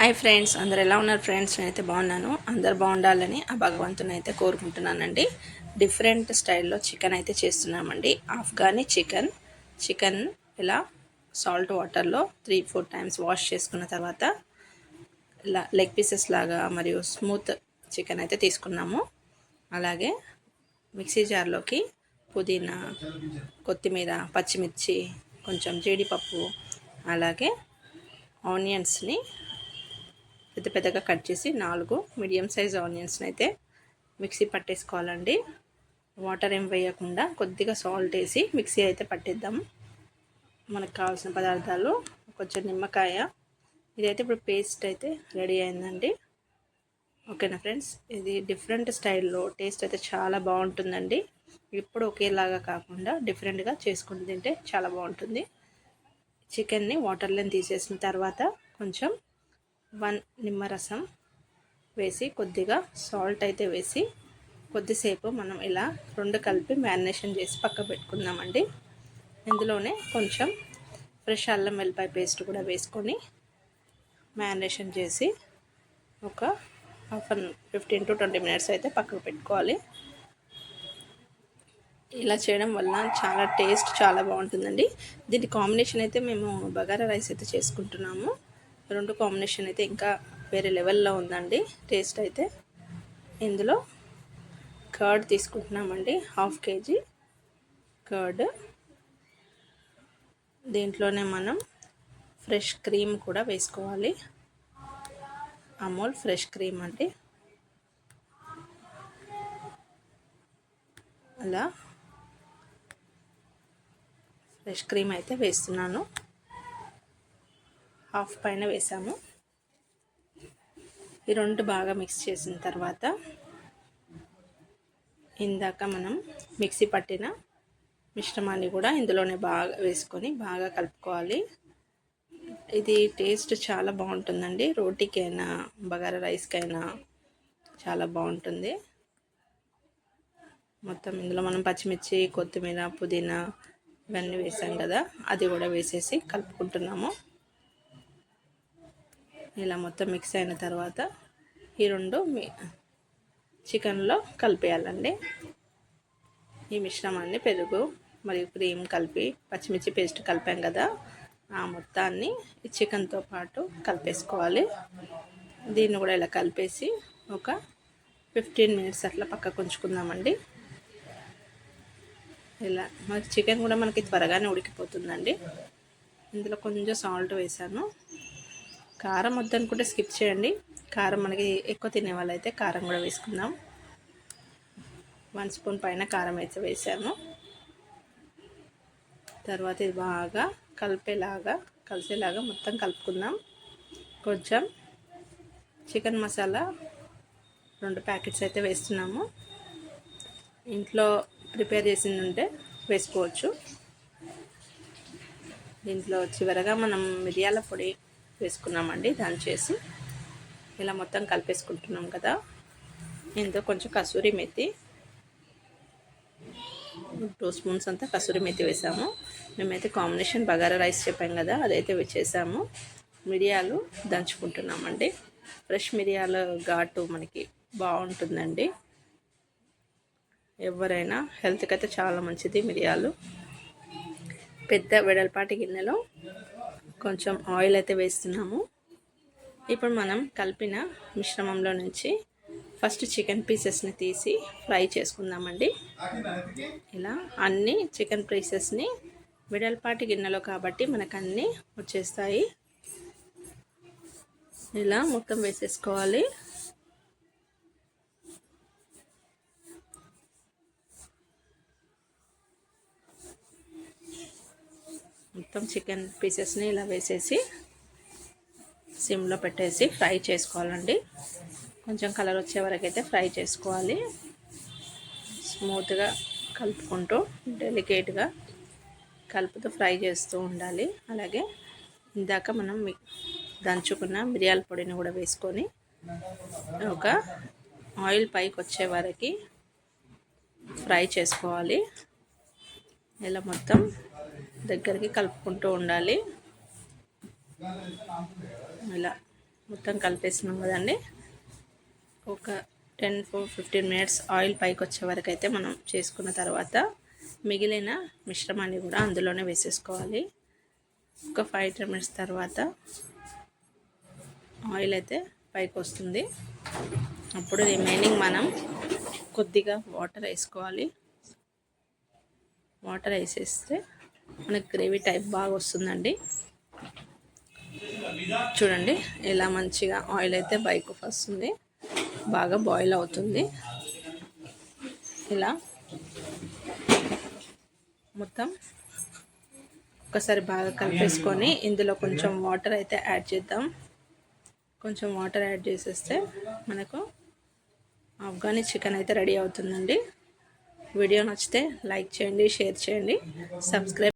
Hi friends, అందరు ఎలా ఉన్నారు ఫ్రెండ్స్? నేనైతే బాగున్నాను. అందరు బాగుండాలని ఆ భగవంతుని అయితే కోరుకుంటున్నానండి. డిఫరెంట్ స్టైల్లో చికెన్ అయితే చేస్తున్నామండి. ఆఫ్ఘనీ చికెన్ ఇలా సాల్ట్ వాటర్లో 3-4 టైమ్స్ వాష్ చేసుకున్న తర్వాత ఇలా లెగ్ పీసెస్ లాగా మరియు స్మూత్ చికెన్ అయితే తీసుకున్నాము. అలాగే మిక్సీ జార్లోకి పుదీనా, కొత్తిమీర, పచ్చిమిర్చి, కొంచెం జీడిపప్పు, అలాగే ఆనియన్స్ని పెద్ద పెద్దగా కట్ చేసి 4 మీడియం సైజ్ ఆనియన్స్ని అయితే మిక్సీ పట్టేసుకోవాలండి. వాటర్ ఏం వేయకుండా కొద్దిగా సాల్ట్ వేసి మిక్సీ అయితే పట్టేద్దాం. మనకు కావాల్సిన పదార్థాలు కొంచెం నిమ్మకాయ, ఇదైతే ఇప్పుడు పేస్ట్ అయితే రెడీ అయిందండి. ఓకేనా ఫ్రెండ్స్, ఇది డిఫరెంట్ స్టైల్లో టేస్ట్ అయితే చాలా బాగుంటుందండి. ఇప్పుడు ఒకేలాగా కాకుండా డిఫరెంట్గా చేసుకుని తింటే చాలా బాగుంటుంది. చికెన్ని వాటర్లో తీసేసిన తర్వాత కొంచెం 1 నిమ్మరసం వేసి కొద్దిగా సాల్ట్ అయితే వేసి కొద్దిసేపు మనం ఇలా 2 కలిపి మ్యారినేషన్ చేసి పక్క పెట్టుకుందామండి. ఇందులోనే కొంచెం ఫ్రెష్ అల్లం వెల్లిపాయ పేస్ట్ కూడా వేసుకొని మ్యారినేషన్ చేసి ఒక 15 to 20 మినిట్స్ అయితే పక్కకు పెట్టుకోవాలి. ఇలా చేయడం వల్ల చాలా టేస్ట్ చాలా బాగుంటుందండి. దీని కాంబినేషన్ అయితే మేము బగారా రైస్ అయితే చేసుకుంటున్నాము. 2 కాంబినేషన్ అయితే ఇంకా వేరే లెవెల్లో ఉందండి టేస్ట్ అయితే. ఇందులో కర్డ్ తీసుకుంటున్నామండి, 1/2 kg కర్డ్. దీంట్లోనే మనం ఫ్రెష్ క్రీమ్ కూడా వేసుకోవాలి. అమూల్ ఫ్రెష్ క్రీమ్ అండి. అలా ఫ్రెష్ క్రీమ్ అయితే వేస్తున్నాను. 1/2 పైన వేసాము. ఈ 2 బాగా మిక్స్ చేసిన తర్వాత ఇందాక మనం మిక్సీ పట్టిన మిశ్రమాన్ని కూడా ఇందులోనే బాగా వేసుకొని బాగా కలుపుకోవాలి. ఇది టేస్ట్ చాలా బాగుంటుందండి. రోటీకైనా బగారా రైస్కైనా చాలా బాగుంటుంది. మొత్తం ఇందులో మనం పచ్చిమిర్చి, కొత్తిమీర, పుదీనా ఇవన్నీ వేసాం కదా, అది కూడా వేసేసి కలుపుకుంటున్నాము. ఇలా మొత్తం మిక్స్ అయిన తర్వాత ఈ 2 చికెన్లో కలిపేయాలండి. ఈ మిశ్రమాన్ని పెరుగు మరియు క్రీమ్ కలిపి పచ్చిమిర్చి పేస్ట్ కలిపాం కదా, ఆ మొత్తాన్ని ఈ చికెన్తో పాటు కలిపేసుకోవాలి. దీన్ని కూడా ఇలా కలిపేసి ఒక 15 మినిట్స్ అట్లా పక్కకు ఉంచుకుందామండి. ఇలా మనకి చికెన్ కూడా మనకి త్వరగానే ఉడికిపోతుందండి. ఇందులో కొంచెం సాల్ట్ వేసాను. కారం వద్దనుకుంటే స్కిప్ చేయండి. కారం మనకి ఎక్కువ తినే వాళ్ళైతే కారం కూడా వేసుకుందాం. 1 స్పూన్ పైన కారం అయితే వేసాను. తర్వాత ఇది బాగా కలిసేలాగా మొత్తం కలుపుకుందాం. కొంచెం చికెన్ మసాలా 2 ప్యాకెట్స్ అయితే వేస్తున్నాము. ఇంట్లో ప్రిపేర్ చేసింది ఉంటే వేసుకోవచ్చు. దీంట్లో చివరగా మనం మిరియాల పొడి వేసుకున్నామండి. దాన్ని చేసి ఇలా మొత్తం కలిపేసుకుంటున్నాం కదా. ఇందులో కొంచెం కసూరి మెతి 2 స్పూన్స్ అంతా కసూరి మెతి వేసాము. మేమైతే కాంబినేషన్ బగారా రైస్ చెప్పాం కదా, అదైతే చేసాము. మిరియాలు దంచుకుంటున్నామండి. ఫ్రెష్ మిరియాల ఘాటు మనకి బాగుంటుందండి. ఎవరైనా హెల్త్కి అయితే చాలా మంచిది మిరియాలు. పెద్ద వెడల్పాటి గిన్నెలో కొంచెం ఆయిల్ అయితే వేస్తున్నాము. ఇప్పుడు మనం కలిపిన మిశ్రమంలో నుంచి ఫస్ట్ చికెన్ పీసెస్ని తీసి ఫ్రై చేసుకుందామండి. ఇలా అన్ని చికెన్ పీసెస్ని వెడల్పాటి గిన్నెలో కాబట్టి మనకు అన్నీ వచ్చేస్తాయి. ఇలా మొత్తం వేసేసుకోవాలి. మొత్తం చికెన్ పీసెస్ని ఇలా వేసేసి సిమ్లో పెట్టేసి ఫ్రై చేసుకోవాలండి. కొంచెం కలర్ వచ్చే వరకు అయితే ఫ్రై చేసుకోవాలి. స్మూత్గా కలుపుకుంటూ డెలికేట్గా కలుపుతూ ఫ్రై చేస్తూ ఉండాలి. అలాగే ఇందాక మనం దంచుకున్న మిరియాల పొడిని కూడా వేసుకొని ఒక ఆయిల్ పైకి వచ్చే వరకు ఫ్రై చేసుకోవాలి. ఇలా మొత్తం దగ్గరికి కలుపుకుంటూ ఉండాలి. ఇలా మొత్తం కలిపేసినాం కదండి. ఒక 10-15 మినిట్స్ ఆయిల్ పైకి వచ్చే వరకు అయితే మనం చేసుకున్న తర్వాత మిగిలిన మిశ్రమాన్ని కూడా అందులోనే వేసేసుకోవాలి. ఒక 5-10 మినిట్స్ తర్వాత ఆయిల్ అయితే పైకి వస్తుంది. అప్పుడు రిమైనింగ్ మనం కొద్దిగా వాటర్ వేసుకోవాలి. వాటర్ వేసేస్తే మనకు గ్రేవీ టైప్ బాగా వస్తుందండి. చూడండి ఎలా మంచిగా ఆయిల్ అయితే పైకి వస్తుంది, బాగా బాయిల్ అవుతుంది. ఇలా మొత్తం ఒకసారి బాగా కలిపేసుకొని ఇందులో కొంచెం వాటర్ అయితే యాడ్ చేద్దాం. కొంచెం వాటర్ యాడ్ చేసేస్తే మనకు ఆఫ్ఘనీ చికెన్ అయితే రెడీ అవుతుందండి. వీడియో నచ్చితే లైక్ చేయండి, షేర్ చేయండి, సబ్స్క్రైబ్